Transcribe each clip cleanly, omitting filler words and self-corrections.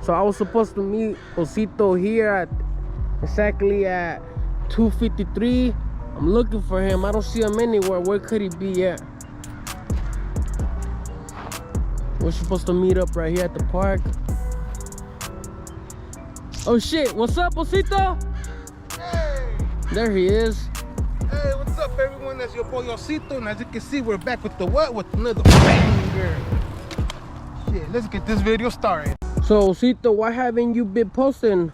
So I was supposed to meet Osito here at exactly at 2:53. I'm looking for him. I don't see him anywhere. Where could he be at? We're supposed to meet up right here at the park. Oh shit, what's up, Osito? Hey! There he is. Hey, what's up everyone? That's your boy Osito, and as you can see, we're back with the what? With another banger. Shit, let's get this video started. So Osito, why haven't you been posting?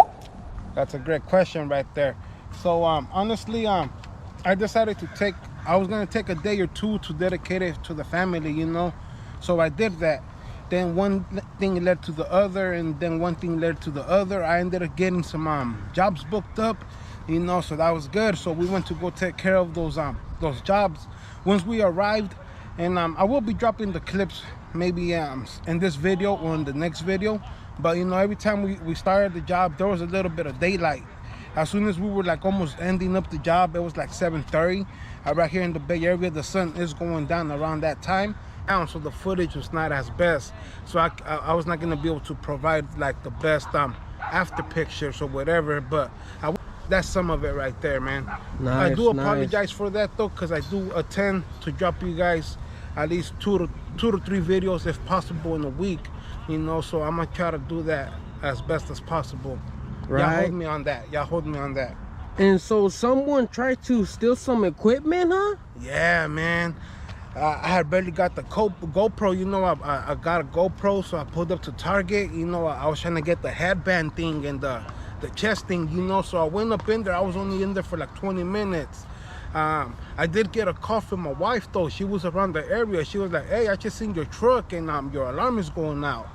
That's a great question right there. So honestly, I decided to I was gonna take a day or two to dedicate it to the family, you know. So I did that. Then one thing led to the other, and then one thing led to the other. I ended up getting some jobs booked up, you know, so that was good. So we went to go take care of those jobs. Once we arrived, and I will be dropping the clips maybe in this video or in the next video. But you know, every time we started the job, there was a little bit of daylight. As soon as we were like almost ending up the job, it was like 7:30. Right here in the Bay Area, the sun is going down around that time. So the footage was not as best, so I was not going to be able to provide like the best after pictures or whatever, but that's some of it right there, man. Nice, I do apologize for that though, because I do intend to drop you guys at least two to three videos if possible in a week, you know, so I'm gonna try to do that as best as possible. Right. Y'all hold me on that. Y'all hold me on that. And so someone tried to steal some equipment, huh? Yeah, man. I had barely got the GoPro, you know. I got a GoPro, so I pulled up to Target, you know. I was trying to get the headband thing and the chest thing, you know. So I went up in there. I was only in there for like 20 minutes. I did get a call from my wife though. She was around the area. She was like, "Hey, I just seen your truck and your alarm is going out."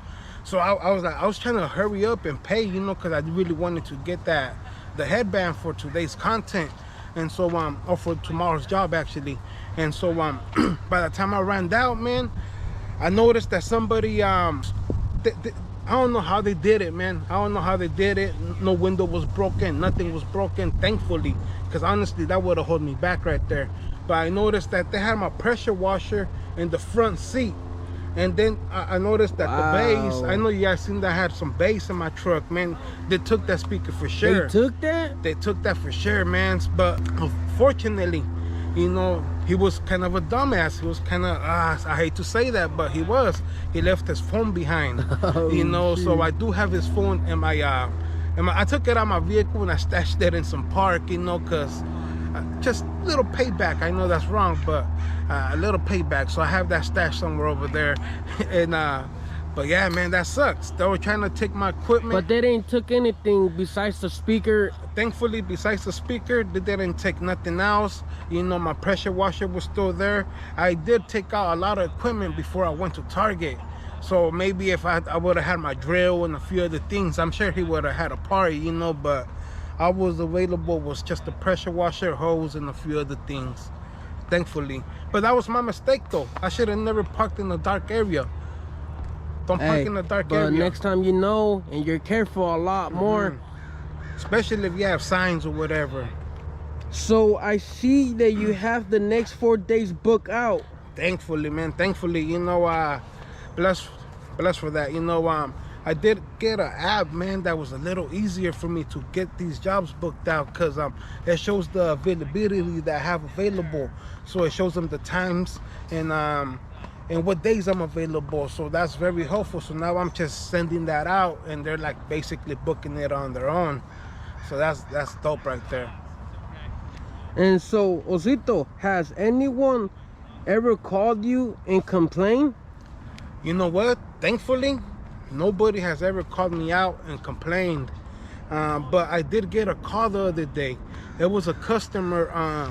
So I was trying to hurry up and pay, you know, because I really wanted to get the headband for today's content. And so or for tomorrow's job actually. And so by the time I ran out, man, I noticed that somebody I don't know how they did it, man. I don't know how they did it. No window was broken, nothing was broken, thankfully, because honestly that would have held me back right there. But I noticed that they had my pressure washer in the front seat. And then I noticed that the bass, I know you guys seen that I had some bass in my truck, man. They took that speaker for sure. They took that? They took that for sure, man. But unfortunately, you know, he was kind of a dumbass. He was kind of, I hate to say that, but he was. He left his phone behind, you know. Shoot. So I do have his phone in my, I took it out of my vehicle and I stashed it in some park, you know, because just a little payback. I know that's wrong, but a little payback. So I have that stash somewhere over there. And but yeah, man, that sucks. They were trying to take my equipment, but they didn't took anything besides the speaker. Thankfully, besides the speaker, they didn't take nothing else. You know, my pressure washer was still there. I did take out a lot of equipment before I went to Target. So maybe if I would have had my drill and a few other things, I'm sure he would have had a party, you know. But I was available was just the pressure washer, hose, and a few other things, thankfully. But that was my mistake though. I should have never parked in a dark area. Don't park in a dark area. But next time you know, and you're careful a lot more. Especially if you have signs or whatever. So I see that you have the next 4 days booked out. Thankfully, man, thankfully, you know, bless for that. You know, I did get an app, man, that was a little easier for me to get these jobs booked out, because it shows the availability that I have available. So it shows them the times and what days I'm available. So that's very helpful. So now I'm just sending that out and they're like basically booking it on their own. So that's dope right there. And so Osito, has anyone ever called you and complained? You know what, thankfully nobody has ever called me out and complained. But I did get a call the other day. It was a customer.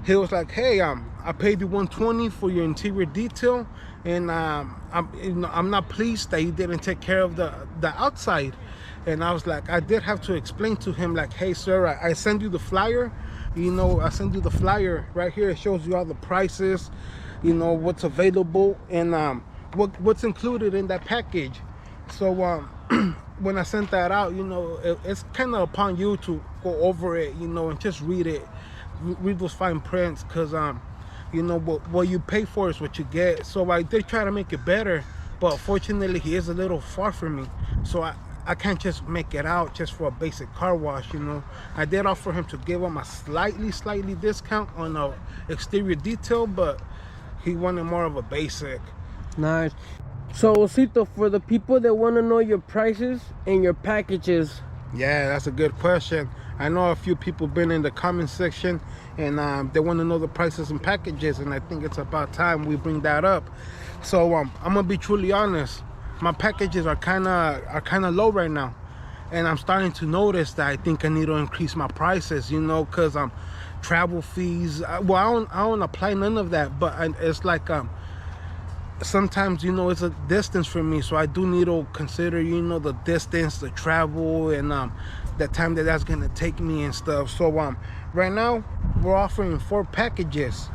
He was like, "Hey, I paid you $120 for your interior detail, and I'm not pleased that you didn't take care of the outside." And I was like, I did have to explain to him, like, "Hey, sir, I send you the flyer. You know, I send you the flyer right here. It shows you all the prices, you know, what's available, and what's included in that package." So when I sent that out, you know, it's kind of upon you to go over it, you know, and just read those fine prints, because you know, what you pay for is what you get. So I did try to make it better, but unfortunately he is a little far from me. So I can't just make it out just for a basic car wash, you know. I did offer him to give him a slightly discount on a exterior detail, but he wanted more of a basic. Nice. So, Osito, for the people that want to know your prices and your packages. Yeah, that's a good question. I know a few people been in the comment section and they want to know the prices and packages, and I think it's about time we bring that up. So I'm gonna be truly honest. My packages are kind of low right now, and I'm starting to notice that I think I need to increase my prices, you know, because travel fees, well, I don't apply none of that, but it's like sometimes, you know, it's a distance for me, so I do need to consider, you know, the distance, the travel, and the time that's gonna take me and stuff. So right now we're offering 4 packages,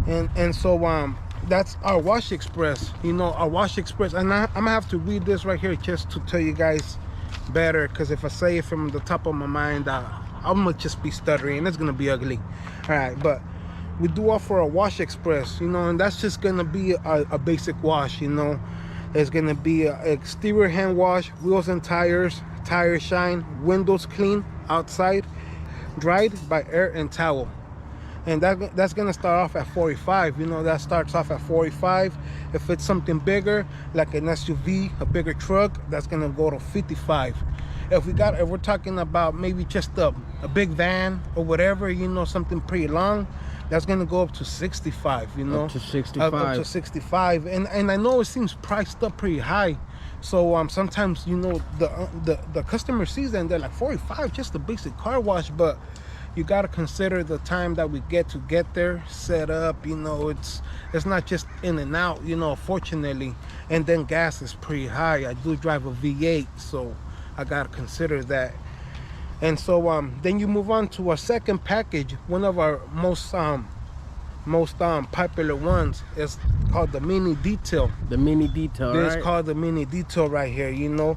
and so that's our Wash Express, you know, our Wash Express. And I'm gonna have to read this right here just to tell you guys better, because if I say it from the top of my mind, I'm gonna just be stuttering. It's gonna be ugly. All right, but we do offer a Wash Express, you know, and that's just gonna be a basic wash, you know. It's gonna be an exterior hand wash, wheels and tires, tire shine, windows clean outside, dried by air and towel. And that's gonna start off at 45. You know, that starts off at 45. If it's something bigger, like an SUV, a bigger truck, that's gonna go to 55. If we're talking about maybe just a big van or whatever, you know, something pretty long, that's gonna go up to 65. You know, Up to 65. Up to 65. And I know it seems priced up pretty high. So sometimes, you know, the customer sees that and they're like, 45, just a basic car wash, but you got to consider the time that we get to get there, set up, you know. It's not just in and out, you know, fortunately. And then gas is pretty high. I do drive a V8, so I got to consider that. And so then you move on to a second package. One of our most popular ones is called the mini detail. The mini detail, It's right? called the mini detail right here, you know.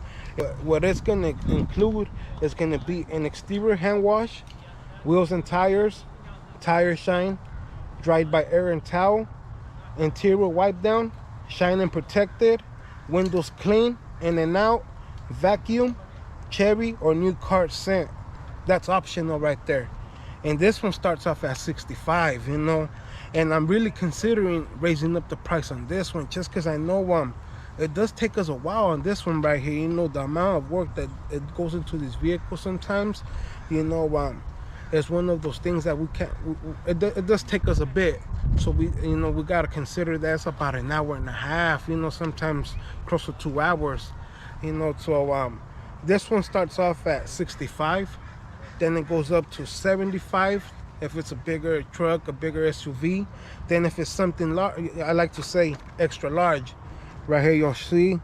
What it's going to include is going to be an exterior hand wash, wheels and tires, tire shine, dried by air and towel, interior wipe down, shine and protected, windows clean, in and out, vacuum, cherry or new cart scent. That's optional right there. And this one starts off at 65, you know. And I'm really considering raising up the price on this one, just because I know it does take us a while on this one right here. You know, the amount of work that it goes into this vehicle sometimes, you know, it's one of those things that we can't, it does take us a bit. So we got to consider that's about an hour and a half, you know, sometimes close to 2 hours, you know. So this one starts off at 65, then it goes up to 75 if it's a bigger truck, a bigger SUV. Then if it's something large, I like to say extra large. Right here you'll see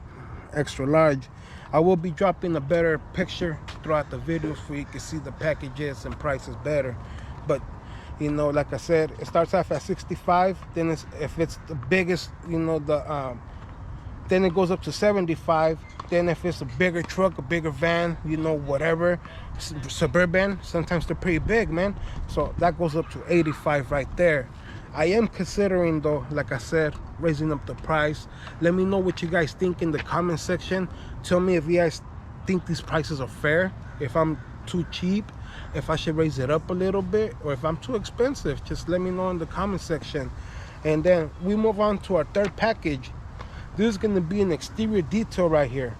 extra large. I will be dropping a better picture throughout the video so you can see the packages and prices better. But, you know, like I said, it starts off at 65. Then if it's the biggest, you know, then it goes up to 75. Then if it's a bigger truck, a bigger van, you know, whatever, Suburban, sometimes they're pretty big, man. So that goes up to 85 right there. I am considering, though, like I said, raising up the price. Let me know what you guys think in the comment section. Tell me if you guys think these prices are fair, if I'm too cheap, if I should raise it up a little bit, or if I'm too expensive. Just let me know in the comment section. And then we move on to our third package. This is going to be an exterior detail right here.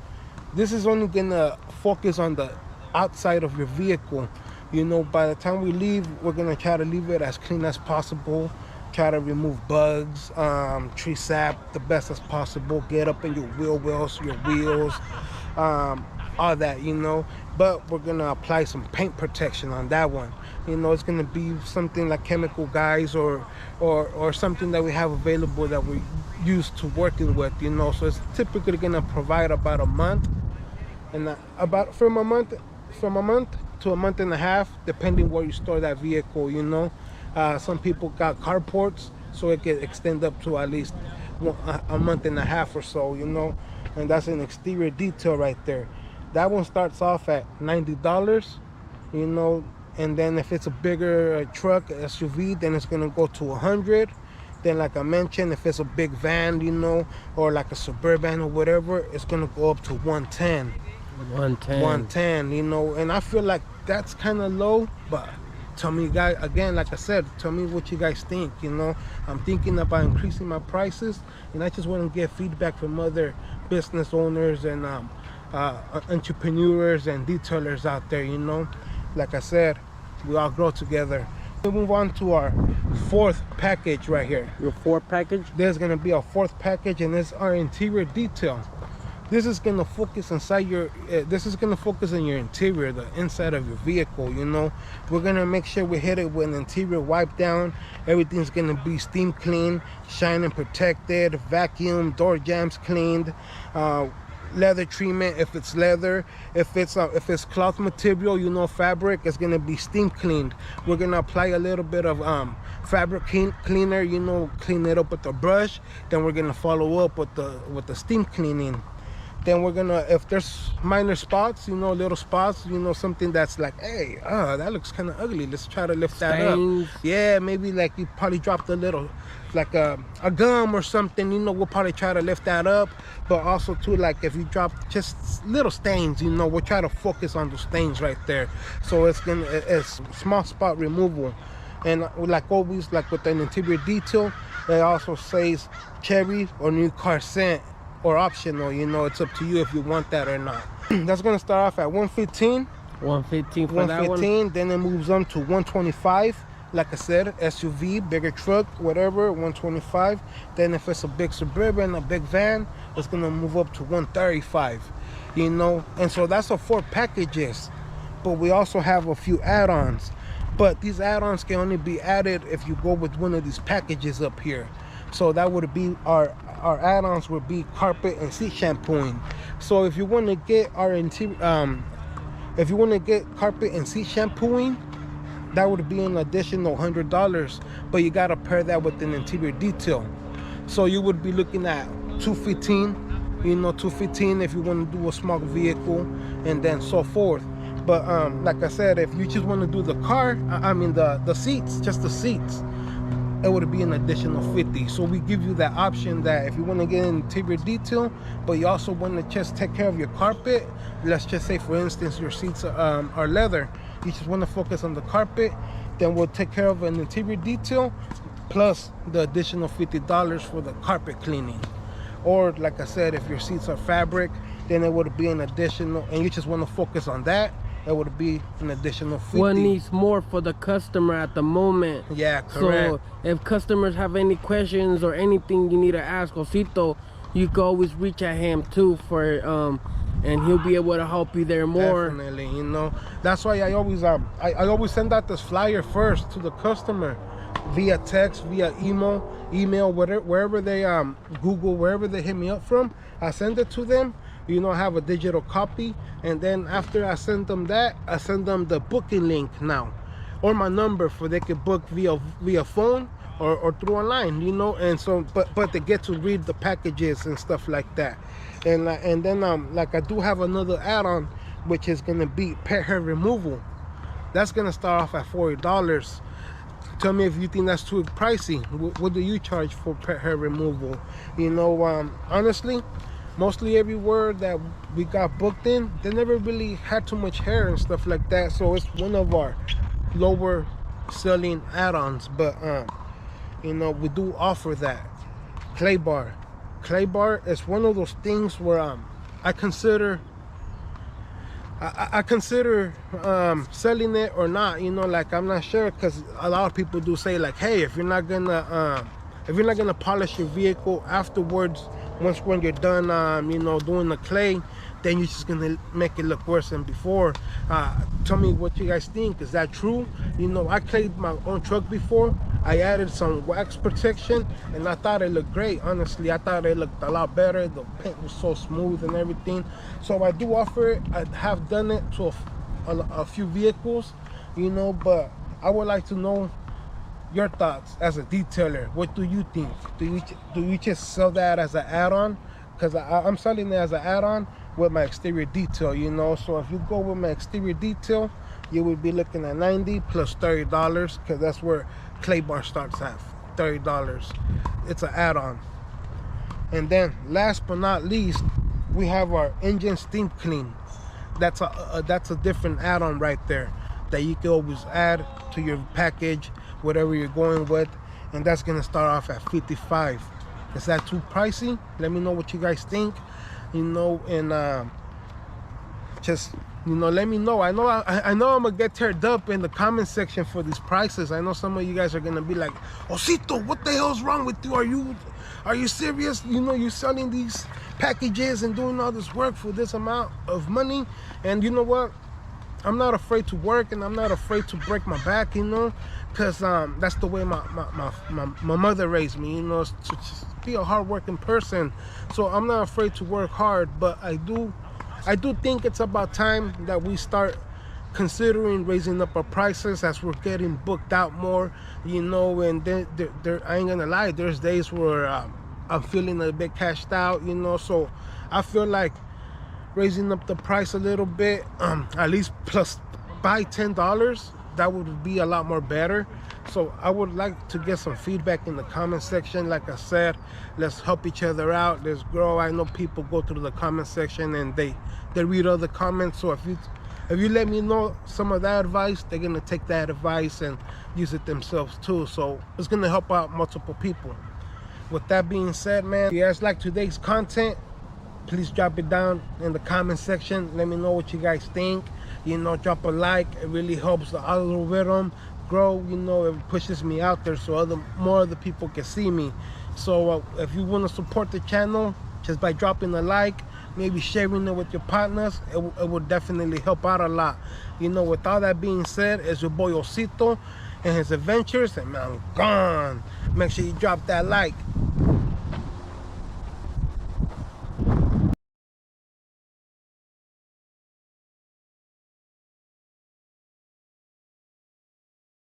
This is only going to focus on the outside of your vehicle. You know, by the time we leave, we're going to try to leave it as clean as possible. Try to remove bugs, tree sap the best as possible. Get up in your wheel wells, your wheels, all that, you know. But we're gonna apply some paint protection on that one. You know, it's gonna be something like chemical guys or something that we have available that we're used to working with, you know. So it's typically gonna provide about a month, and about from a month to a month and a half, depending where you store that vehicle, you know. Some people got carports, so it can extend up to at least a month and a half or so, you know. And that's an exterior detail right there. That one starts off at $90, you know. And then if it's a bigger truck, SUV, then it's gonna go to 100. Then, like I mentioned, if it's a big van, you know, or like a Suburban or whatever, it's gonna go up to 110. 110. 110, you know, and I feel like that's kind of low, but tell me, guys, again, like I said, tell me what you guys think. You know, I'm thinking about increasing my prices, and I just want to get feedback from other business owners and entrepreneurs and detailers out there. You know, like I said, we all grow together. We move on to our fourth package right here. Your 4th package? There's gonna be a fourth package, and it's our interior detail. This is gonna focus inside your. This is gonna focus on your interior, the inside of your vehicle. You know, we're gonna make sure we hit it with an interior wipe down. Everything's gonna be steam clean, shine and protected, vacuum, door jambs cleaned, leather treatment if it's leather. If it's cloth material, you know, fabric, it's gonna be steam cleaned. We're gonna apply a little bit of fabric cleaner. You know, clean it up with the brush. Then we're gonna follow up with the steam cleaning. Then we're gonna, if there's minor spots, you know, little spots, you know, something that's like, hey, that looks kind of ugly, let's try to lift that up. Yeah, maybe like you probably dropped a little, like a gum or something, you know, we'll probably try to lift that up. But also too, like if you drop just little stains, you know, we'll try to focus on the stains right there. So it's small spot removal. And like always, like with an interior detail, it also says cherry or new car scent, or optional. You know, it's up to you if you want that or not. That's gonna start off at 115. 115 for that one. 115. Then it moves on to 125. Like I said, SUV, bigger truck, whatever, 125. Then if it's a big Suburban, a big van, it's gonna move up to 135. You know, and so that's the 4 packages. But we also have a few add-ons. But these add-ons can only be added if you go with one of these packages up here. So that would be our add-ons would be carpet and seat shampooing. So if you want to get our interior, if you want to get carpet and seat shampooing, that would be an additional $100. But you gotta pair that with an interior detail. So you would be looking at $215. You know, $215 if you want to do a small vehicle, and then so forth. But like I said, if you just want to do the car, the seats, just the seats, it would be an additional $50. So we give you that option that if you want to get an interior detail, but you also want to just take care of your carpet. Let's just say, for instance, your seats are leather. You just want to focus on the carpet, then we'll take care of an interior detail plus the additional $50 for the carpet cleaning. Or like I said, if your seats are fabric, then it would be an additional, and you just want to focus on that, it would be an additional $50. What needs more for the customer at the moment? Yeah, correct. So if customers have any questions or anything you need to ask Osito, you can always reach at him too for and he'll be able to help you there more. Definitely, you know. That's why I always I always send out this flyer first to the customer via text, via email, whatever, wherever they Google, wherever they hit me up from, I send it to them. You know, I have a digital copy, and then after I send them that, I send them the booking link now, or my number for they can book via phone or through online, you know. And so but they get to read the packages and stuff like that. And then like I do have another add-on, which is gonna be pet hair removal. That's gonna start off at $40. Tell me if you think that's too pricey. What do you charge for pet hair removal? You know, honestly, mostly everywhere that we got booked in, they never really had too much hair and stuff like that. So it's one of our lower selling add-ons. But you know, we do offer that. Clay bar is one of those things where I consider selling it or not. You know, like I'm not sure, because a lot of people do say like, hey, if you're not gonna polish your vehicle afterwards, when you're done you know, doing the clay, then you're just gonna make it look worse than before. Tell me what you guys think. Is that true? You know, I clayed my own truck before. I added some wax protection, and I thought it looked great. Honestly, I thought it looked a lot better. The paint was so smooth and everything. So I do offer it. I have done it to a few vehicles, you know. But I would like to know your thoughts as a detailer. What do you think? Do you just sell that as an add-on? Because I'm selling it as an add-on with my exterior detail, you know. So if you go with my exterior detail, you would be looking at $90 plus $30, because that's where clay bar starts at, $30. It's an add-on. And then last but not least, we have our engine steam clean. that's a different add-on right there that you can always add to your package, whatever you're going with, and that's gonna start off at $55. Is that too pricey? Let me know what you guys think, and just let me know. I know I'm gonna get teared up in the comment section for these prices. I know some of you guys are gonna be like, Osito, what the hell's wrong with you? Are you serious? You're selling these packages and doing all this work for this amount of money. And you know what, I'm not afraid to work, and I'm not afraid to break my back, because that's the way my mother raised me, to just be a hard-working person. So I'm not afraid to work hard, but I do think it's about time that we start considering raising up our prices as we're getting booked out more, and then I ain't gonna lie, there's days where I'm feeling a bit cashed out, so I feel like raising up the price a little bit, at least plus by $10, that would be a lot more better. So I would like to get some feedback in the comment section. Like I said, let's help each other out, let's grow. I know people go through the comment section and they read all the comments, so if you let me know some of that advice, they're gonna take that advice and use it themselves too, so it's gonna help out multiple people. With that being said, man, if you guys like today's content, please drop it down in the comment section. Let me know what you guys think. Drop a like. It really helps the algorithm grow. It pushes me out there so more other people can see me. So if you want to support the channel just by dropping a like, maybe sharing it with your partners, it would definitely help out a lot. With all that being said, it's your boy Osito and his adventures, and I'm gone. Make sure you drop that like.